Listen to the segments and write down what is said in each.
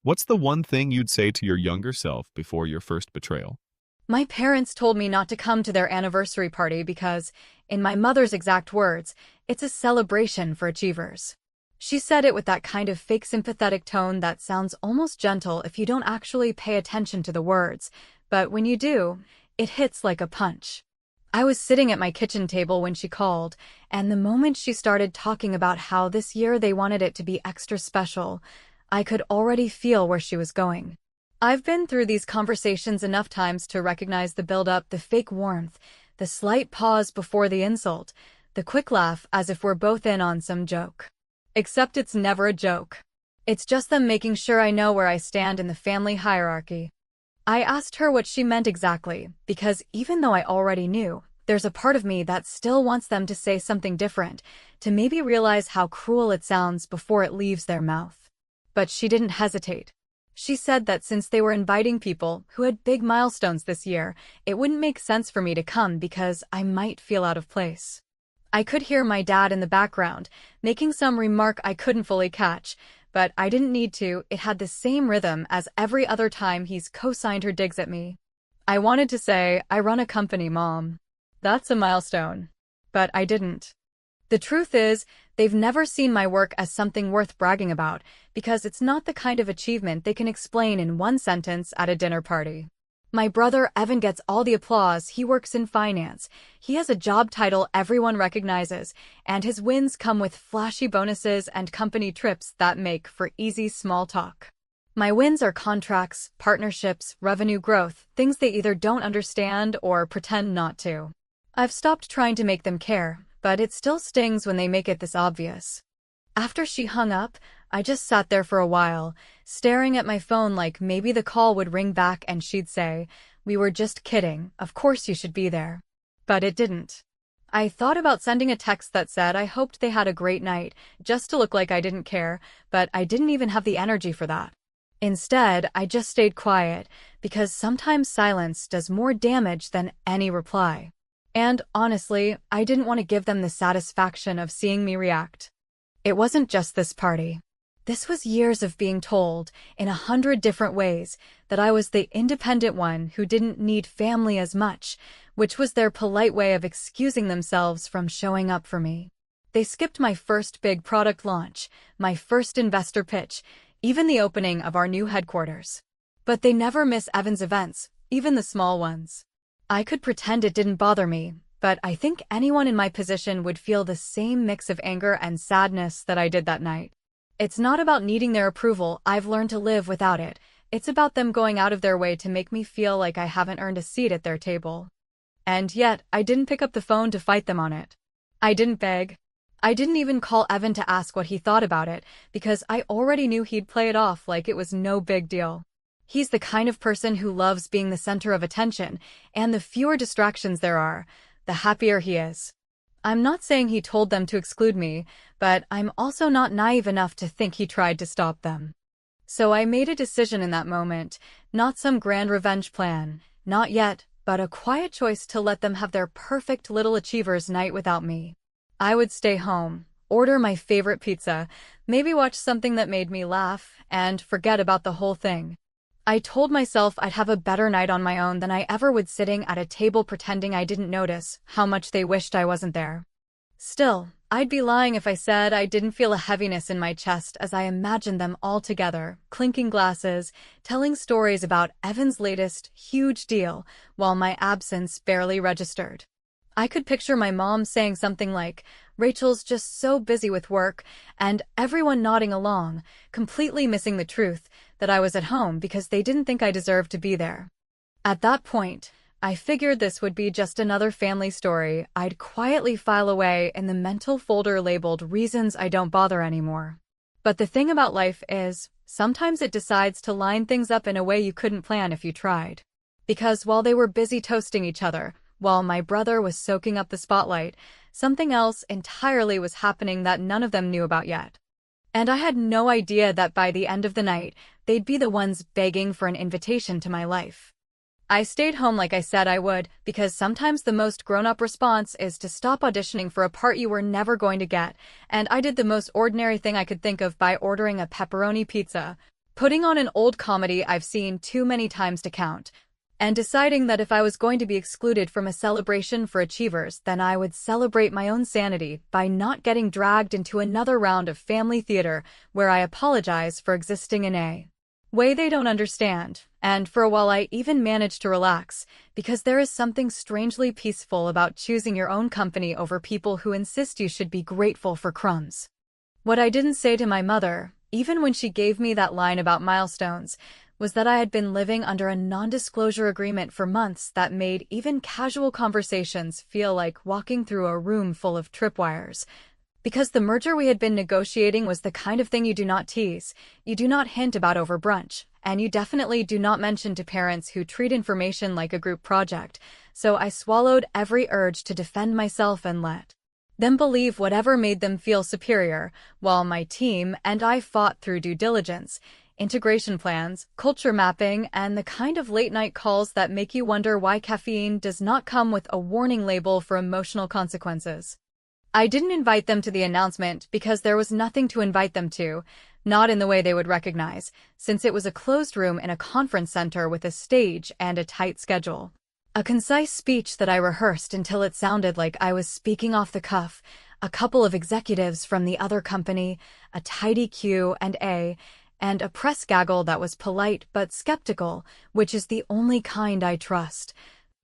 What's the one thing you'd say to your younger self before your first betrayal? My parents told me not to come to their anniversary party because, in my mother's exact words, it's a celebration for achievers. She said it with that kind of fake sympathetic tone that sounds almost gentle if you don't actually pay attention to the words, but when you do, it hits like a punch. I was sitting at my kitchen table when she called, and the moment she started talking about how this year they wanted it to be extra special, I could already feel where she was going. I've been through these conversations enough times to recognize the build-up, the fake warmth, the slight pause before the insult, the quick laugh as if we're both in on some joke. Except it's never a joke. It's just them making sure I know where I stand in the family hierarchy. I asked her what she meant exactly, because even though I already knew, there's a part of me that still wants them to say something different, to maybe realize how cruel it sounds before it leaves their mouth. But she didn't hesitate. She said that since they were inviting people who had big milestones this year, it wouldn't make sense for me to come because I might feel out of place. I could hear my dad in the background, making some remark I couldn't fully catch, but I didn't need to. It had the same rhythm as every other time he's co-signed her digs at me. I wanted to say, "I run a company, Mom. That's a milestone." But I didn't. The truth is, they've never seen my work as something worth bragging about, because it's not the kind of achievement they can explain in one sentence at a dinner party. My brother Evan gets all the applause. He works in finance. He has a job title everyone recognizes, and his wins come with flashy bonuses and company trips that make for easy small talk. My wins are contracts, partnerships, revenue growth, things they either don't understand or pretend not to. I've stopped trying to make them care, but it still stings when they make it this obvious. After she hung up, I just sat there for a while, staring at my phone like maybe the call would ring back and she'd say, "We were just kidding, of course you should be there." But it didn't. I thought about sending a text that said I hoped they had a great night, just to look like I didn't care, but I didn't even have the energy for that. Instead, I just stayed quiet, because sometimes silence does more damage than any reply. And honestly, I didn't want to give them the satisfaction of seeing me react. It wasn't just this party. This was years of being told, in 100 different ways, that I was the independent one who didn't need family as much, which was their polite way of excusing themselves from showing up for me. They skipped my first big product launch, my first investor pitch, even the opening of our new headquarters. But they never miss Evan's events, even the small ones. I could pretend it didn't bother me, but I think anyone in my position would feel the same mix of anger and sadness that I did that night. It's not about needing their approval. I've learned to live without it. It's about them going out of their way to make me feel like I haven't earned a seat at their table. And yet, I didn't pick up the phone to fight them on it. I didn't beg. I didn't even call Evan to ask what he thought about it, because I already knew he'd play it off like it was no big deal. He's the kind of person who loves being the center of attention, and the fewer distractions there are, the happier he is. I'm not saying he told them to exclude me, but I'm also not naive enough to think he tried to stop them. So I made a decision in that moment, not some grand revenge plan, not yet, but a quiet choice to let them have their perfect little achievers night without me. I would stay home, order my favorite pizza, maybe watch something that made me laugh, and forget about the whole thing. I told myself I'd have a better night on my own than I ever would sitting at a table pretending I didn't notice how much they wished I wasn't there. Still, I'd be lying if I said I didn't feel a heaviness in my chest as I imagined them all together, clinking glasses, telling stories about Evan's latest huge deal, while my absence barely registered. I could picture my mom saying something like, "Rachel's just so busy with work," and everyone nodding along, completely missing the truth that I was at home because they didn't think I deserved to be there. At that point, I figured this would be just another family story I'd quietly file away in the mental folder labeled "Reasons I Don't Bother Anymore." But the thing about life is, sometimes it decides to line things up in a way you couldn't plan if you tried. Because while they were busy toasting each other, while my brother was soaking up the spotlight, something else entirely was happening that none of them knew about yet. And I had no idea that by the end of the night, they'd be the ones begging for an invitation to my life. I stayed home like I said I would, because sometimes the most grown-up response is to stop auditioning for a part you were never going to get, and I did the most ordinary thing I could think of by ordering a pepperoni pizza, putting on an old comedy I've seen too many times to count, and deciding that if I was going to be excluded from a celebration for achievers, then I would celebrate my own sanity by not getting dragged into another round of family theater where I apologize for existing in a way they don't understand. And for a while I even managed to relax, because there is something strangely peaceful about choosing your own company over people who insist you should be grateful for crumbs. What I didn't say to my mother, even when she gave me that line about milestones, was that I had been living under a non-disclosure agreement for months that made even casual conversations feel like walking through a room full of tripwires. Because the merger we had been negotiating was the kind of thing you do not tease, you do not hint about over brunch, and you definitely do not mention to parents who treat information like a group project, so I swallowed every urge to defend myself and let them believe whatever made them feel superior, while my team and I fought through due diligence, integration plans, culture mapping, and the kind of late-night calls that make you wonder why caffeine does not come with a warning label for emotional consequences. I didn't invite them to the announcement because there was nothing to invite them to, not in the way they would recognize, since it was a closed room in a conference center with a stage and a tight schedule. A concise speech that I rehearsed until it sounded like I was speaking off the cuff, a couple of executives from the other company, a tidy Q&A, and a press gaggle that was polite but skeptical, which is the only kind I trust.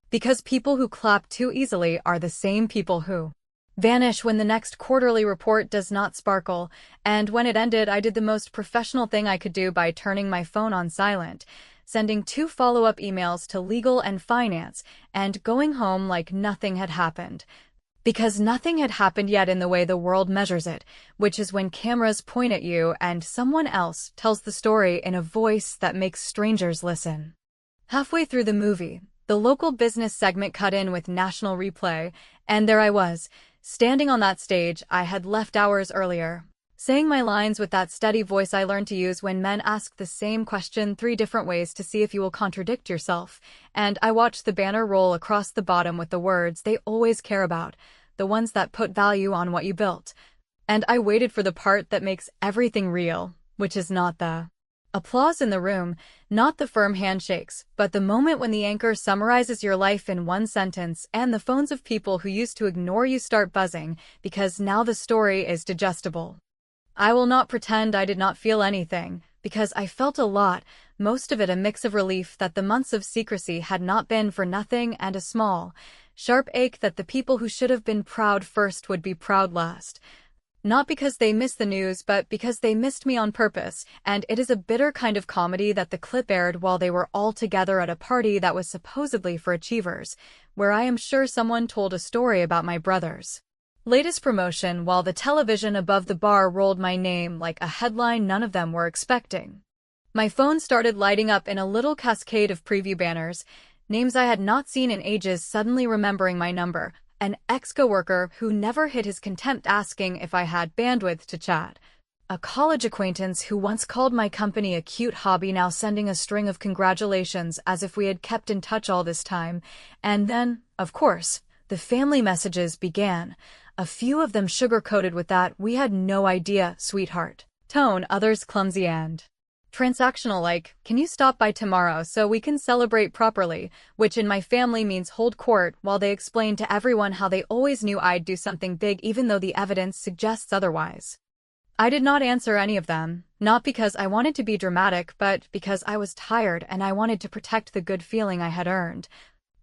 Because people who clap too easily are the same people who vanish when the next quarterly report does not sparkle, and when it ended I did the most professional thing I could do by turning my phone on silent, sending 2 follow-up emails to legal and finance, and going home like nothing had happened. Because nothing had happened yet in the way the world measures it, which is when cameras point at you and someone else tells the story in a voice that makes strangers listen. Halfway through the movie, the local business segment cut in with national replay, and there I was, standing on that stage I had left hours earlier, saying my lines with that steady voice I learned to use when men ask the same question 3 different ways to see if you will contradict yourself, and I watched the banner roll across the bottom with the words they always care about, the ones that put value on what you built. And I waited for the part that makes everything real, which is not the applause in the room, not the firm handshakes, but the moment when the anchor summarizes your life in 1 sentence and the phones of people who used to ignore you start buzzing because now the story is digestible. I will not pretend I did not feel anything, because I felt a lot, most of it a mix of relief that the months of secrecy had not been for nothing and a small, sharp ache that the people who should have been proud first would be proud last. Not because they missed the news, but because they missed me on purpose, and it is a bitter kind of comedy that the clip aired while they were all together at a party that was supposedly for achievers, where I am sure someone told a story about my brothers' latest promotion while the television above the bar rolled my name like a headline none of them were expecting. My phone started lighting up in a little cascade of preview banners, names I had not seen in ages suddenly remembering my number, an ex-coworker who never hid his contempt asking if I had bandwidth to chat, a college acquaintance who once called my company a cute hobby now sending a string of congratulations as if we had kept in touch all this time, and then, of course, the family messages began, a few of them sugar-coated with that "we had no idea, sweetheart" tone, others clumsy and transactional like, "Can you stop by tomorrow so we can celebrate properly," which in my family means hold court while they explain to everyone how they always knew I'd do something big even though the evidence suggests otherwise. I did not answer any of them, not because I wanted to be dramatic but because I was tired and I wanted to protect the good feeling I had earned.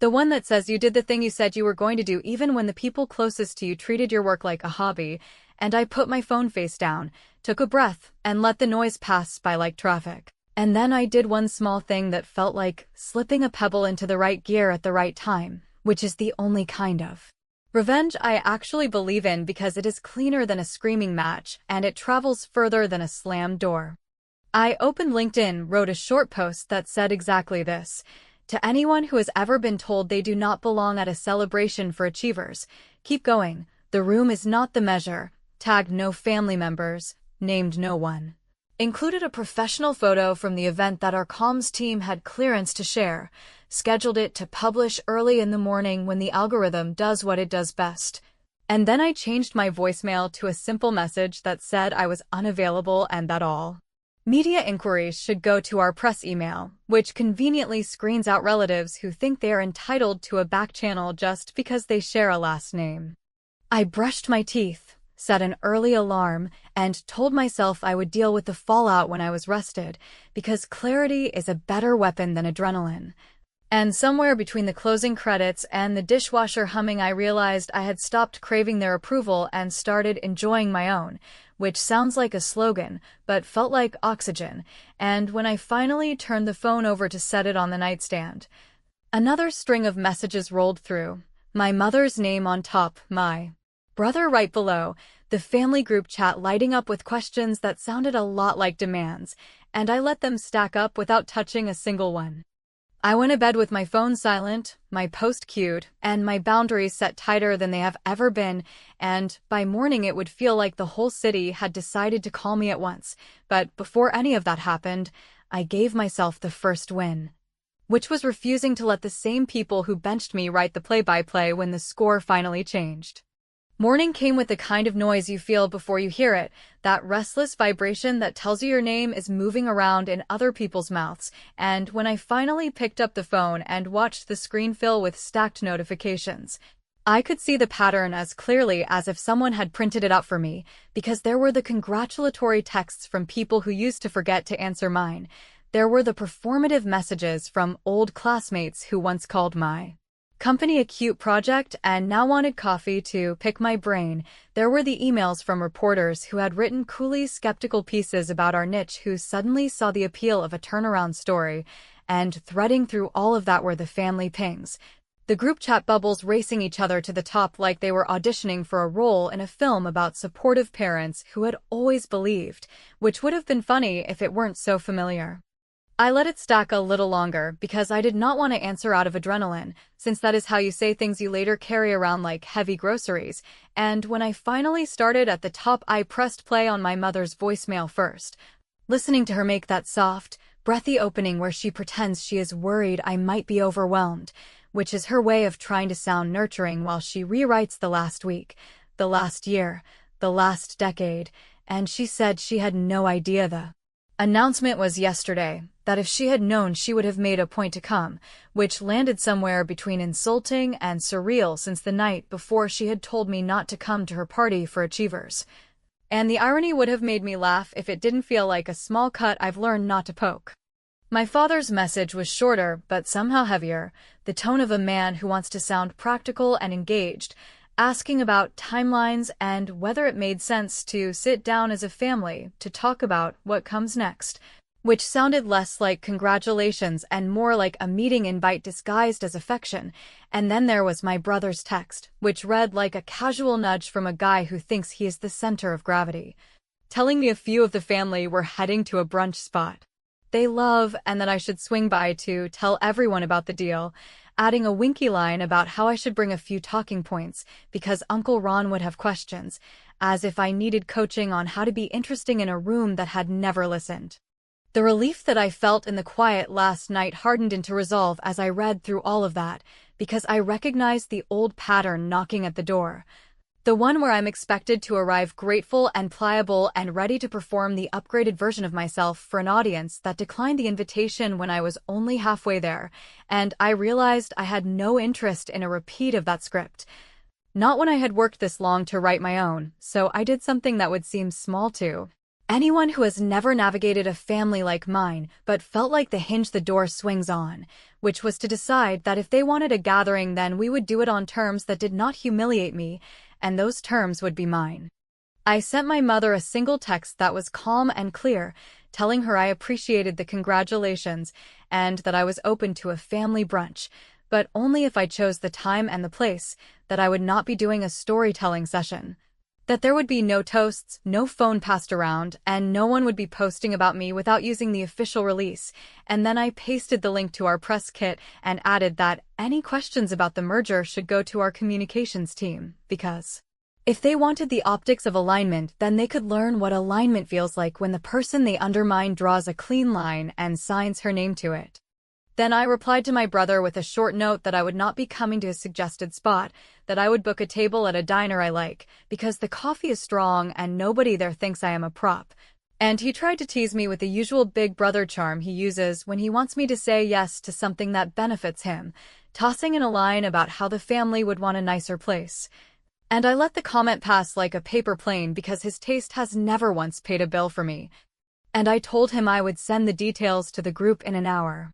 The one that says you did the thing you said you were going to do even when the people closest to you treated your work like a hobby, and I put my phone face down, took a breath, and let the noise pass by like traffic. And then I did one small thing that felt like slipping a pebble into the right gear at the right time, which is the only kind of revenge I actually believe in because it is cleaner than a screaming match and it travels further than a slammed door. I opened LinkedIn, wrote a short post that said exactly this. To anyone who has ever been told they do not belong at a celebration for achievers, keep going. The room is not the measure. Tagged no family members, named no one. Included a professional photo from the event that our comms team had clearance to share. Scheduled it to publish early in the morning when the algorithm does what it does best. And then I changed my voicemail to a simple message that said I was unavailable and that all Media inquiries should go to our press email, which conveniently screens out relatives who think they are entitled to a back channel just because they share a last name. I brushed my teeth, set an early alarm, and told myself I would deal with the fallout when I was rested, because clarity is a better weapon than adrenaline. And somewhere between the closing credits and the dishwasher humming, I realized I had stopped craving their approval and started enjoying my own, which sounds like a slogan, but felt like oxygen. And when I finally turned the phone over to set it on the nightstand, another string of messages rolled through. My mother's name on top, my brother right below, the family group chat lighting up with questions that sounded a lot like demands, and I let them stack up without touching a single one. I went to bed with my phone silent, my post queued, and my boundaries set tighter than they have ever been, and by morning it would feel like the whole city had decided to call me at once. But before any of that happened, I gave myself the first win, which was refusing to let the same people who benched me write the play-by-play when the score finally changed. Morning came with the kind of noise you feel before you hear it, that restless vibration that tells you your name is moving around in other people's mouths, and when I finally picked up the phone and watched the screen fill with stacked notifications, I could see the pattern as clearly as if someone had printed it out for me, because there were the congratulatory texts from people who used to forget to answer mine. There were the performative messages from old classmates who once called my company a cute project and now wanted coffee to pick my brain. There were the emails from reporters who had written coolly skeptical pieces about our niche who suddenly saw the appeal of a turnaround story, and threading through all of that were the family pings. The group chat bubbles racing each other to the top like they were auditioning for a role in a film about supportive parents who had always believed, which would have been funny if it weren't so familiar. I let it stack a little longer because I did not want to answer out of adrenaline, since that is how you say things you later carry around like heavy groceries, and when I finally started at the top, I pressed play on my mother's voicemail first, listening to her make that soft, breathy opening where she pretends she is worried I might be overwhelmed, which is her way of trying to sound nurturing while she rewrites the last week, the last year, the last decade, and she said she had no idea the announcement was yesterday, that if she had known she would have made a point to come, which landed somewhere between insulting and surreal since the night before she had told me not to come to her party for achievers. And the irony would have made me laugh if it didn't feel like a small cut I've learned not to poke. My father's message was shorter but somehow heavier, the tone of a man who wants to sound practical and engaged, asking about timelines and whether it made sense to sit down as a family to talk about what comes next, which sounded less like congratulations and more like a meeting invite disguised as affection. And then there was my brother's text, which read like a casual nudge from a guy who thinks he is the center of gravity, telling me a few of the family were heading to a brunch spot they love and that I should swing by to tell everyone about the deal, adding a winky line about how I should bring a few talking points because Uncle Ron would have questions, as if I needed coaching on how to be interesting in a room that had never listened. The relief that I felt in the quiet last night hardened into resolve as I read through all of that, because I recognized the old pattern knocking at the door. The one where I'm expected to arrive grateful and pliable and ready to perform the upgraded version of myself for an audience that declined the invitation when I was only halfway there, and I realized I had no interest in a repeat of that script. Not when I had worked this long to write my own, so I did something that would seem small to anyone who has never navigated a family like mine but felt like the hinge the door swings on, which was to decide that if they wanted a gathering then we would do it on terms that did not humiliate me, and those terms would be mine. I sent my mother a single text that was calm and clear, telling her I appreciated the congratulations and that I was open to a family brunch, but only if I chose the time and the place, that I would not be doing a storytelling session, that there would be no toasts, no phone passed around, and no one would be posting about me without using the official release. And then I pasted the link to our press kit and added that any questions about the merger should go to our communications team, because if they wanted the optics of alignment, then they could learn what alignment feels like when the person they undermine draws a clean line and signs her name to it. Then I replied to my brother with a short note that I would not be coming to his suggested spot, that I would book a table at a diner I like, because the coffee is strong and nobody there thinks I am a prop. And he tried to tease me with the usual big brother charm he uses when he wants me to say yes to something that benefits him, tossing in a line about how the family would want a nicer place. And I let the comment pass like a paper plane because his taste has never once paid a bill for me. And I told him I would send the details to the group in an hour.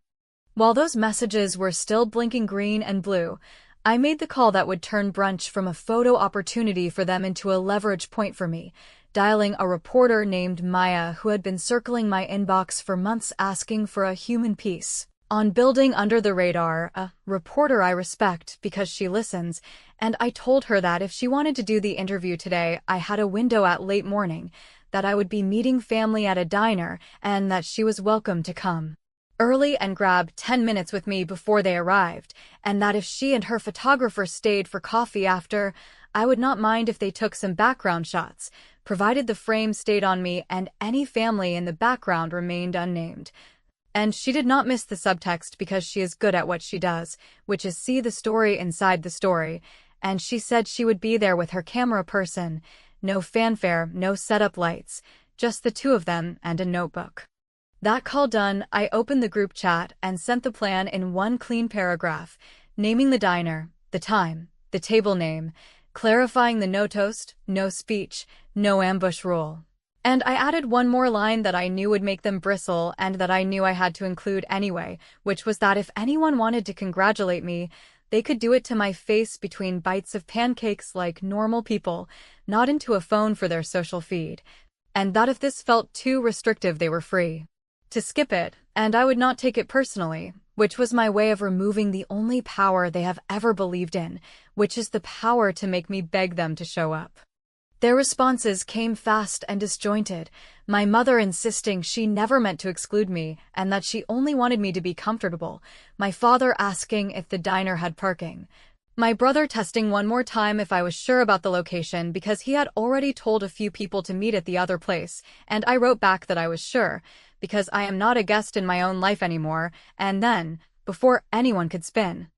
While those messages were still blinking green and blue, I made the call that would turn brunch from a photo opportunity for them into a leverage point for me, dialing a reporter named Maya who had been circling my inbox for months asking for a human piece on building under the radar, a reporter I respect because she listens, and I told her that if she wanted to do the interview today, I had a window at late morning, that I would be meeting family at a diner, and that she was welcome to come early and grab 10 minutes with me before they arrived, and that if she and her photographer stayed for coffee after, I would not mind if they took some background shots, provided the frame stayed on me and any family in the background remained unnamed. And she did not miss the subtext because she is good at what she does, which is see the story inside the story, and she said she would be there with her camera person. No fanfare, no setup lights, just the two of them and a notebook. That call done, I opened the group chat and sent the plan in one clean paragraph, naming the diner, the time, the table name, clarifying the no toast, no speech, no ambush rule. And I added one more line that I knew would make them bristle and that I knew I had to include anyway, which was that if anyone wanted to congratulate me, they could do it to my face between bites of pancakes like normal people, not into a phone for their social feed. And that if this felt too restrictive, they were free to skip it, and I would not take it personally, which was my way of removing the only power they have ever believed in, which is the power to make me beg them to show up. Their responses came fast and disjointed, my mother insisting she never meant to exclude me and that she only wanted me to be comfortable, my father asking if the diner had parking, my brother testing one more time if I was sure about the location because he had already told a few people to meet at the other place, and I wrote back that I was sure, because I am not a guest in my own life anymore, and then, before anyone could spin,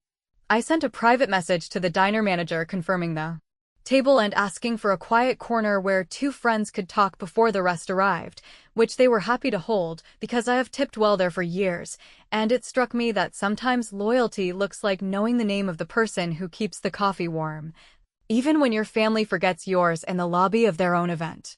I sent a private message to the diner manager confirming the table and asking for a quiet corner where two friends could talk before the rest arrived, which they were happy to hold because I have tipped well there for years, and it struck me that sometimes loyalty looks like knowing the name of the person who keeps the coffee warm, even when your family forgets yours in the lobby of their own event.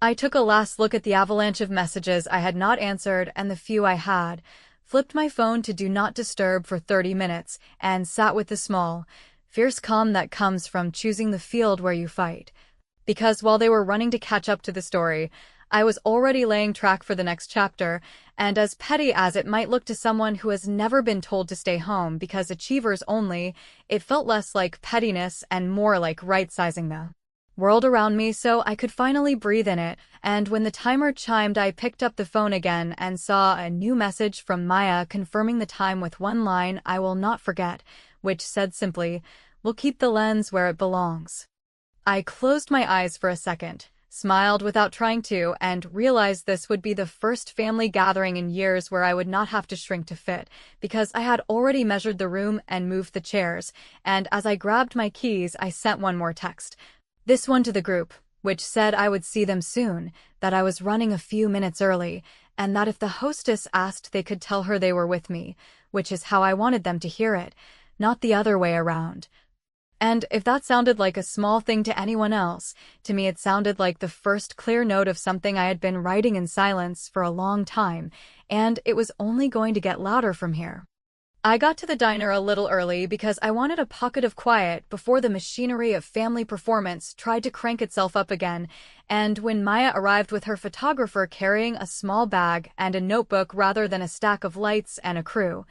I took a last look at the avalanche of messages I had not answered and the few I had, flipped my phone to Do Not Disturb for 30 minutes, and sat with the small, fierce calm that comes from choosing the field where you fight. Because while they were running to catch up to the story, I was already laying track for the next chapter, and as petty as it might look to someone who has never been told to stay home because achievers only, it felt less like pettiness and more like right-sizing the world around me so I could finally breathe in it, and when the timer chimed I picked up the phone again and saw a new message from Maya confirming the time with one line I will not forget, which said simply, "We'll keep the lens where it belongs." I closed my eyes for a second, smiled without trying to, and realized this would be the first family gathering in years where I would not have to shrink to fit, because I had already measured the room and moved the chairs, and as I grabbed my keys I sent one more text. This one to the group, which said I would see them soon, that I was running a few minutes early, and that if the hostess asked they could tell her they were with me, which is how I wanted them to hear it, not the other way around. And if that sounded like a small thing to anyone else, to me it sounded like the first clear note of something I had been writing in silence for a long time, and it was only going to get louder from here. I got to the diner a little early because I wanted a pocket of quiet before the machinery of family performance tried to crank itself up again, and when Maya arrived with her photographer carrying a small bag and a notebook rather than a stack of lights and a crew,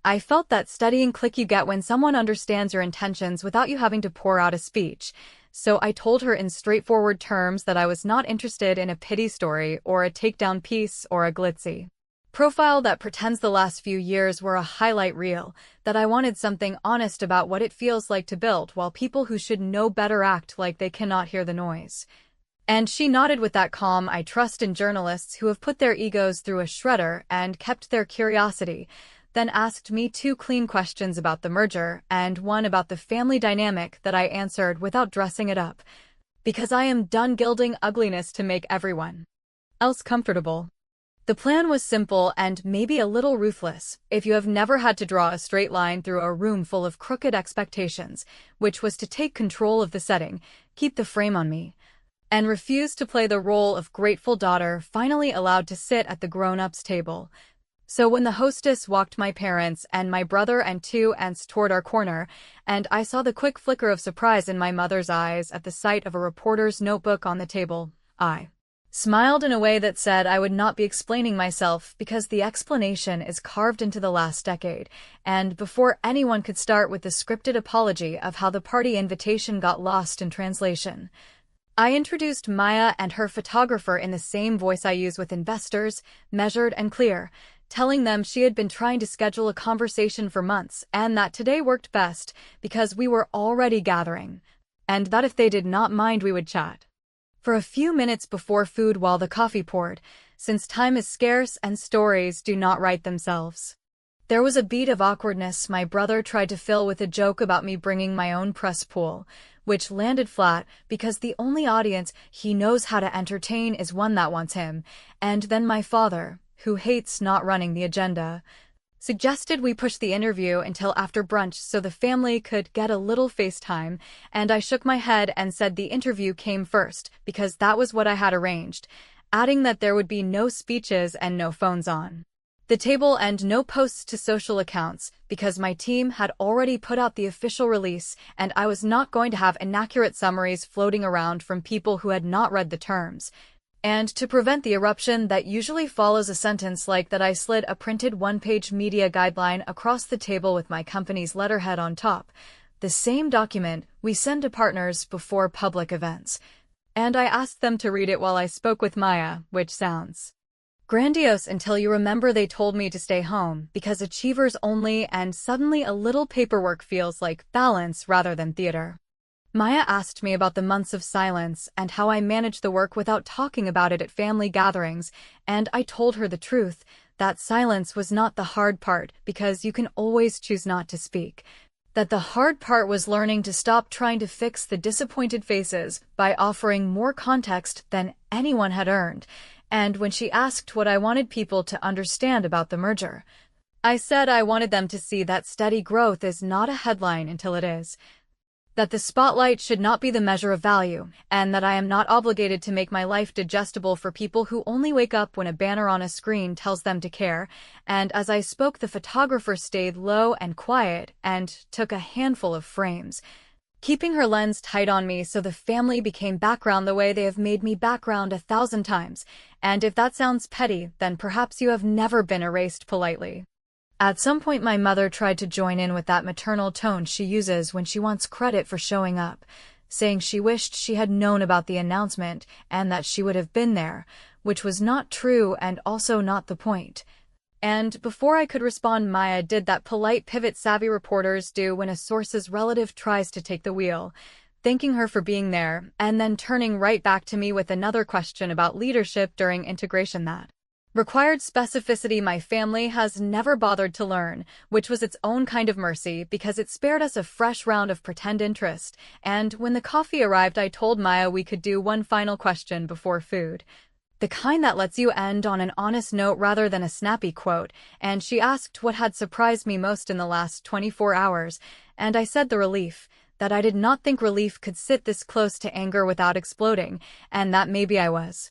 I felt that steadying click you get when someone understands your intentions without you having to pour out a speech, so I told her in straightforward terms that I was not interested in a pity story or a takedown piece or a glitzy profile that pretends the last few years were a highlight reel, that I wanted something honest about what it feels like to build while people who should know better act like they cannot hear the noise. And she nodded with that calm I trust in journalists who have put their egos through a shredder and kept their curiosity, then asked me 2 clean questions about the merger and one about the family dynamic that I answered without dressing it up, because I am done gilding ugliness to make everyone else comfortable. The plan was simple and maybe a little ruthless, if you have never had to draw a straight line through a room full of crooked expectations, which was to take control of the setting, keep the frame on me, and refuse to play the role of grateful daughter finally allowed to sit at the grown-ups table. So when the hostess walked my parents and my brother and two aunts toward our corner, and I saw the quick flicker of surprise in my mother's eyes at the sight of a reporter's notebook on the table, I smiled in a way that said I would not be explaining myself because the explanation is carved into the last decade, and before anyone could start with the scripted apology of how the party invitation got lost in translation. I introduced Maya and her photographer in the same voice I use with investors, measured and clear, telling them she had been trying to schedule a conversation for months and that today worked best because we were already gathering, and that if they did not mind we would chat for a few minutes before food while the coffee poured, since time is scarce and stories do not write themselves. There was a beat of awkwardness my brother tried to fill with a joke about me bringing my own press pool, which landed flat because the only audience he knows how to entertain is one that wants him, and then my father, who hates not running the agenda, suggested we push the interview until after brunch so the family could get a little FaceTime, and I shook my head and said the interview came first because that was what I had arranged, adding that there would be no speeches and no phones on the table and no posts to social accounts because my team had already put out the official release and I was not going to have inaccurate summaries floating around from people who had not read the terms. And to prevent the eruption that usually follows a sentence like that, I slid a printed one-page media guideline across the table with my company's letterhead on top, the same document we send to partners before public events. And I asked them to read it while I spoke with Maya, which sounds grandiose until you remember they told me to stay home because achievers only, and suddenly a little paperwork feels like balance rather than theater. Maya asked me about the months of silence and how I managed the work without talking about it at family gatherings, and I told her the truth, that silence was not the hard part because you can always choose not to speak. That the hard part was learning to stop trying to fix the disappointed faces by offering more context than anyone had earned, and when she asked what I wanted people to understand about the merger, I said I wanted them to see that steady growth is not a headline until it is. That the spotlight should not be the measure of value, and that I am not obligated to make my life digestible for people who only wake up when a banner on a screen tells them to care, and as I spoke the photographer stayed low and quiet and took a handful of frames, keeping her lens tight on me so the family became background the way they have made me background 1,000 times, and if that sounds petty, then perhaps you have never been erased politely. At some point my mother tried to join in with that maternal tone she uses when she wants credit for showing up, saying she wished she had known about the announcement and that she would have been there, which was not true and also not the point. And before I could respond, Maya did that polite pivot savvy reporters do when a source's relative tries to take the wheel, thanking her for being there, and then turning right back to me with another question about leadership during integration that required specificity my family has never bothered to learn, which was its own kind of mercy because it spared us a fresh round of pretend interest, and when the coffee arrived I told Maya we could do one final question before food. The kind that lets you end on an honest note rather than a snappy quote, and she asked what had surprised me most in the last 24 hours, and I said the relief, that I did not think relief could sit this close to anger without exploding, and that maybe I was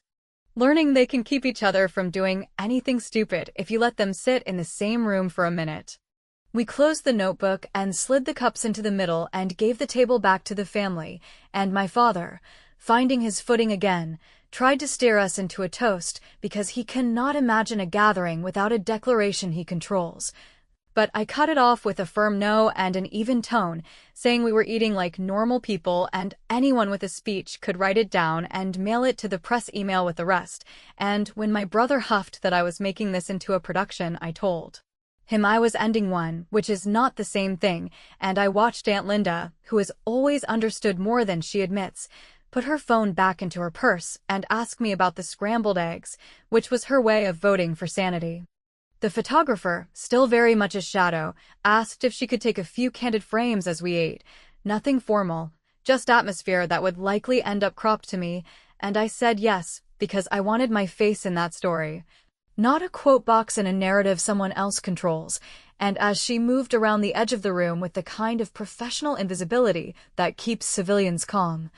learning they can keep each other from doing anything stupid if you let them sit in the same room for a minute. We closed the notebook and slid the cups into the middle and gave the table back to the family, and my father, finding his footing again, tried to steer us into a toast because he cannot imagine a gathering without a declaration he controls. But I cut it off with a firm no and an even tone, saying we were eating like normal people and anyone with a speech could write it down and mail it to the press email with the rest, and when my brother huffed that I was making this into a production, I told him I was ending one, which is not the same thing, and I watched Aunt Linda, who has always understood more than she admits, put her phone back into her purse and ask me about the scrambled eggs, which was her way of voting for sanity. The photographer, still very much a shadow, asked if she could take a few candid frames as we ate. Nothing formal, just atmosphere that would likely end up cropped to me, and I said yes, because I wanted my face in that story. Not a quote box in a narrative someone else controls. And as she moved around the edge of the room with the kind of professional invisibility that keeps civilians calm,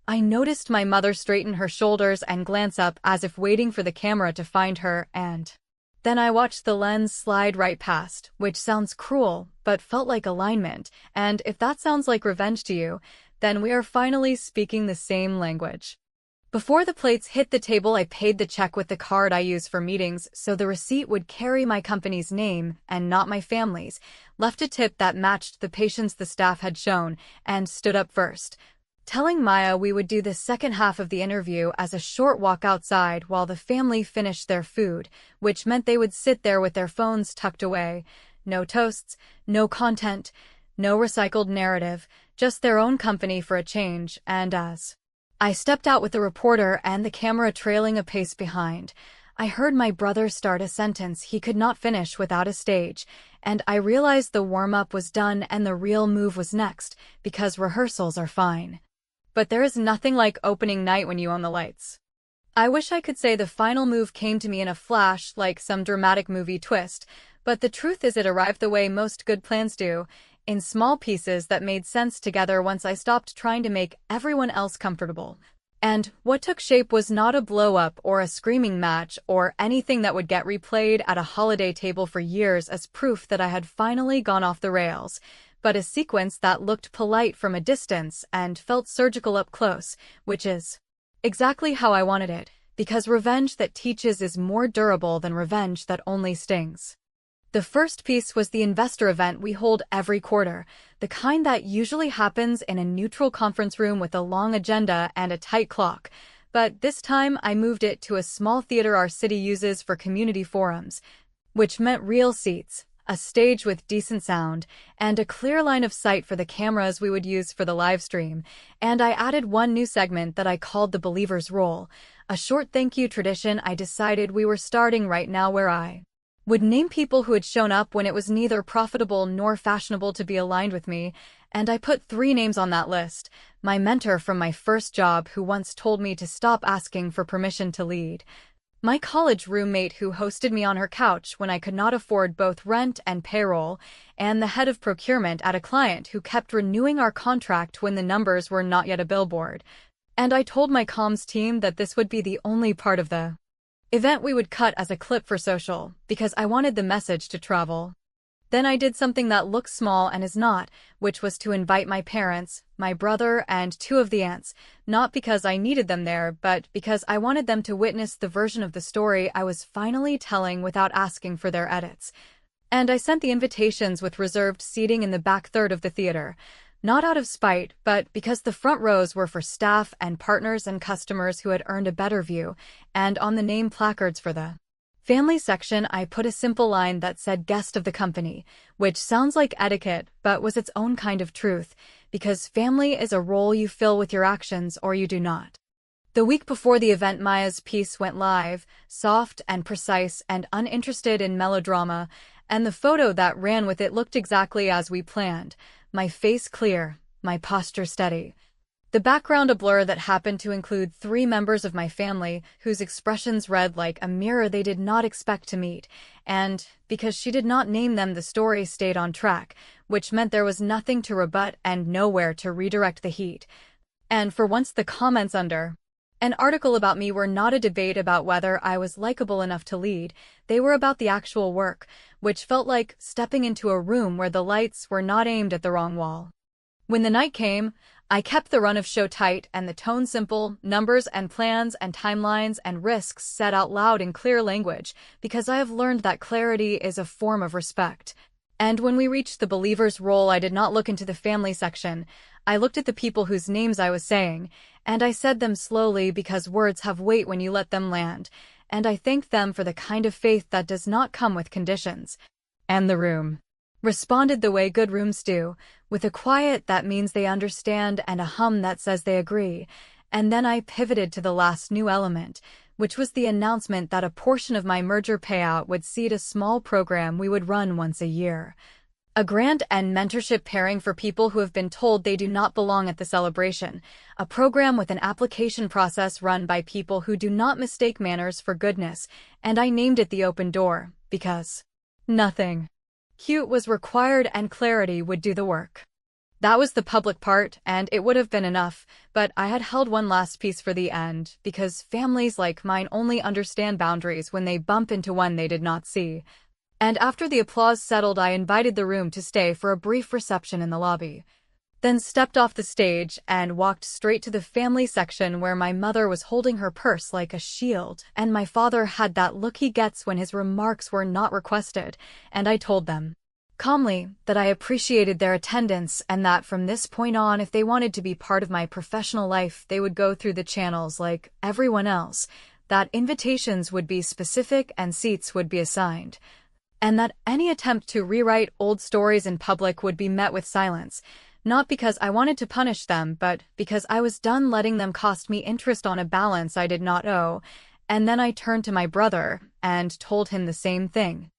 I noticed my mother straighten her shoulders and glance up as if waiting for the camera to find her, and then I watched the lens slide right past, which sounds cruel, but felt like alignment, and if that sounds like revenge to you, then we are finally speaking the same language. Before the plates hit the table, I paid the check with the card I use for meetings so the receipt would carry my company's name and not my family's, left a tip that matched the patience the staff had shown, and stood up first, telling Maya we would do the second half of the interview as a short walk outside while the family finished their food, which meant they would sit there with their phones tucked away. No toasts, no content, no recycled narrative, just their own company for a change, and as I stepped out with the reporter and the camera trailing a pace behind, I heard my brother start a sentence he could not finish without a stage, and I realized the warm-up was done and the real move was next, because rehearsals are fine. But there is nothing like opening night when you own the lights. I wish I could say the final move came to me in a flash like some dramatic movie twist, but the truth is it arrived the way most good plans do, in small pieces that made sense together once I stopped trying to make everyone else comfortable. And what took shape was not a blow-up or a screaming match or anything that would get replayed at a holiday table for years as proof that I had finally gone off the rails, but a sequence that looked polite from a distance and felt surgical up close, which is exactly how I wanted it, because revenge that teaches is more durable than revenge that only stings. The first piece was the investor event we hold every quarter, the kind that usually happens in a neutral conference room with a long agenda and a tight clock. But this time I moved it to a small theater our city uses for community forums, which meant real seats, a stage with decent sound, and a clear line of sight for the cameras we would use for the live stream. And I added one new segment that I called the Believer's Role, a short thank you tradition I decided we were starting right now where I would name people who had shown up when it was neither profitable nor fashionable to be aligned with me, and I put 3 names on that list. My mentor from my first job who once told me to stop asking for permission to lead. My college roommate who hosted me on her couch when I could not afford both rent and payroll, and the head of procurement at a client who kept renewing our contract when the numbers were not yet a billboard. And I told my comms team that this would be the only part of the event we would cut as a clip for social, because I wanted the message to travel. Then I did something that looks small and is not, which was to invite my parents, my brother, and 2 of the aunts, not because I needed them there, but because I wanted them to witness the version of the story I was finally telling without asking for their edits. And I sent the invitations with reserved seating in the back third of the theater, not out of spite, but because the front rows were for staff and partners and customers who had earned a better view, and on the name placards for the family section I put a simple line that said guest of the company, which sounds like etiquette but was its own kind of truth, because family is a role you fill with your actions or you do not. The week before the event, Maya's piece went live, soft and precise and uninterested in melodrama, and the photo that ran with it looked exactly as we planned, my face clear, my posture steady. The background a blur that happened to include 3 members of my family whose expressions read like a mirror they did not expect to meet, and, because she did not name them, the story stayed on track, which meant there was nothing to rebut and nowhere to redirect the heat. And for once the comments under an article about me were not a debate about whether I was likable enough to lead, they were about the actual work, which felt like stepping into a room where the lights were not aimed at the wrong wall. When the night came, I kept the run of show tight and the tone simple, numbers and plans and timelines and risks said out loud in clear language, because I have learned that clarity is a form of respect. And when we reached the Believer's Role, I did not look into the family section. I looked at the people whose names I was saying, and I said them slowly because words have weight when you let them land, and I thanked them for the kind of faith that does not come with conditions. And the room responded the way good rooms do, with a quiet that means they understand and a hum that says they agree. And then I pivoted to the last new element, which was the announcement that a portion of my merger payout would seed a small program we would run once a year. A grant and mentorship pairing for people who have been told they do not belong at the celebration, a program with an application process run by people who do not mistake manners for goodness, and I named it the open door, because nothing cute was required and clarity would do the work. That was the public part, and it would have been enough, but I had held one last piece for the end, because families like mine only understand boundaries when they bump into one they did not see. And after the applause settled, I invited the room to stay for a brief reception in the lobby, then stepped off the stage and walked straight to the family section where my mother was holding her purse like a shield, and my father had that look he gets when his remarks were not requested, and I told them calmly that I appreciated their attendance and that from this point on, if they wanted to be part of my professional life, they would go through the channels like everyone else, that invitations would be specific and seats would be assigned, and that any attempt to rewrite old stories in public would be met with silence, not because I wanted to punish them, but because I was done letting them cost me interest on a balance I did not owe. And then I turned to my brother and told him the same thing.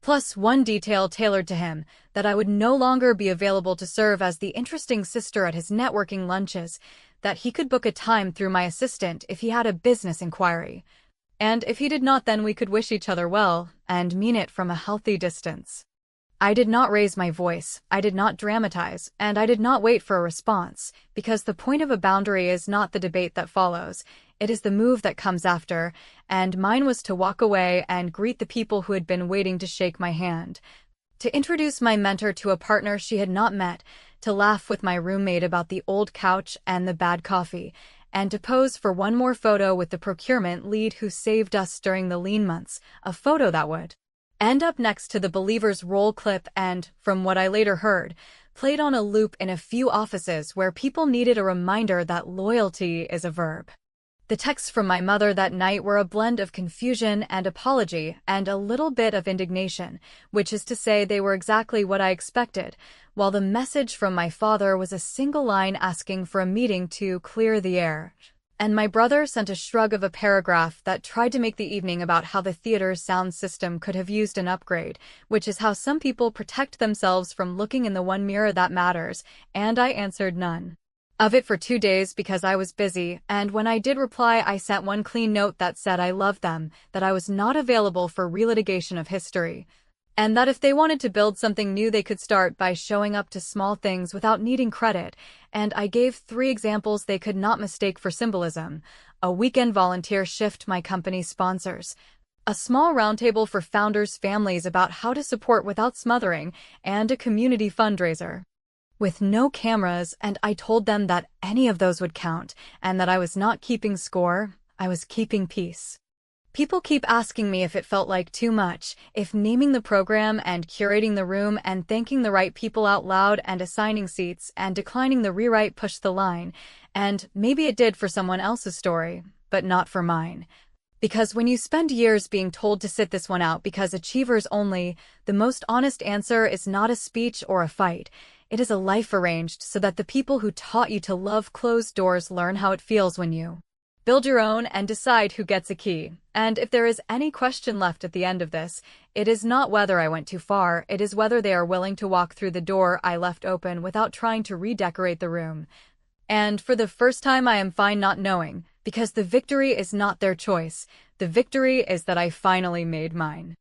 Plus one detail tailored to him, that I would no longer be available to serve as the interesting sister at his networking lunches, that he could book a time through my assistant if he had a business inquiry. And if he did not, then we could wish each other well, and mean it from a healthy distance. I did not raise my voice, I did not dramatize, and I did not wait for a response, because the point of a boundary is not the debate that follows, it is the move that comes after, and mine was to walk away and greet the people who had been waiting to shake my hand, to introduce my mentor to a partner she had not met, to laugh with my roommate about the old couch and the bad coffee, and to pose for one more photo with the procurement lead who saved us during the lean months, a photo that would end up next to the Believer's roll clip and, from what I later heard, played on a loop in a few offices where people needed a reminder that loyalty is a verb. The texts from my mother that night were a blend of confusion and apology and a little bit of indignation, which is to say they were exactly what I expected, while the message from my father was a single line asking for a meeting to clear the air. And my brother sent a shrug of a paragraph that tried to make the evening about how the theater's sound system could have used an upgrade, which is how some people protect themselves from looking in the one mirror that matters, and I answered none of it for 2 days because I was busy, and when I did reply I sent one clean note that said I loved them, that I was not available for relitigation of history, and that if they wanted to build something new they could start by showing up to small things without needing credit, and I gave 3 examples they could not mistake for symbolism: a weekend volunteer shift my company sponsors, a small roundtable for founders' families about how to support without smothering, and a community fundraiser with no cameras, and I told them that any of those would count, and that I was not keeping score, I was keeping peace. People keep asking me if it felt like too much, if naming the program and curating the room and thanking the right people out loud and assigning seats and declining the rewrite pushed the line, and maybe it did for someone else's story, but not for mine. Because when you spend years being told to sit this one out because achievers only, the most honest answer is not a speech or a fight. It is a life arranged so that the people who taught you to love closed doors learn how it feels when you build your own and decide who gets a key. And if there is any question left at the end of this, it is not whether I went too far, it is whether they are willing to walk through the door I left open without trying to redecorate the room. And for the first time I am fine not knowing, because the victory is not their choice. The victory is that I finally made mine.